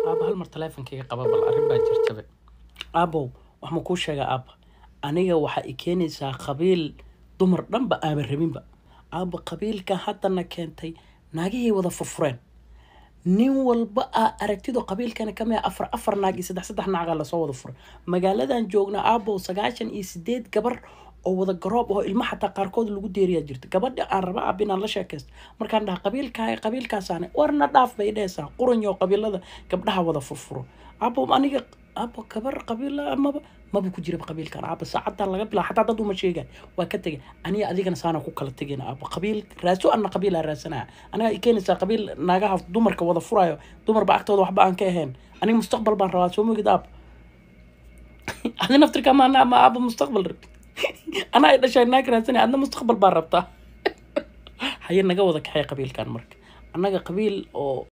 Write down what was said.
aaba hal mar taleefankayga qaba bal arrin baa jirtabe aabow wax ma kuu sheega aaba aniga waxa i keenaysaa qabiil dumar dhanba aaba rabinba aaba qabiilka haddana keentay naagihii wada furfureen nin walba aragtido qabiilkana kamid afar naag iyo saddex naagaa lasoo wada furay magaaladan joogna aabow 98 gabar oo wada garoob oo ilmo xataa qaarkood lagu deeriyaa jirta gabadha aan raba aab inaan la sheekaysto markaan dhaha qabiilkaasaane warna dhaaf bay dhehaysaa quranyo qabiilada gabdhaha wada furfuro aabow aniga aabow gabar qabiila maba ku jira qabiilkan aabow saacadan laga bilaa xataa dad uma sheegaan waa ka tegay aniga adigana saana ku kala tegayna aabow qabiil raaso anna qabiila raasanaa aniga i keenaysaa qabiil naagaha dumarka wada furayo dumarba agtooda waxba aan ka ahayn aniga mustaqbal baan rabaa soo mogid aab adi naftirka ma aabow mustaqbal أنا إذا شايف ناقرة سنة أنا مستقبل بربطة حي نجا وذا كحي قبيل كان مرك أنا قبيل أو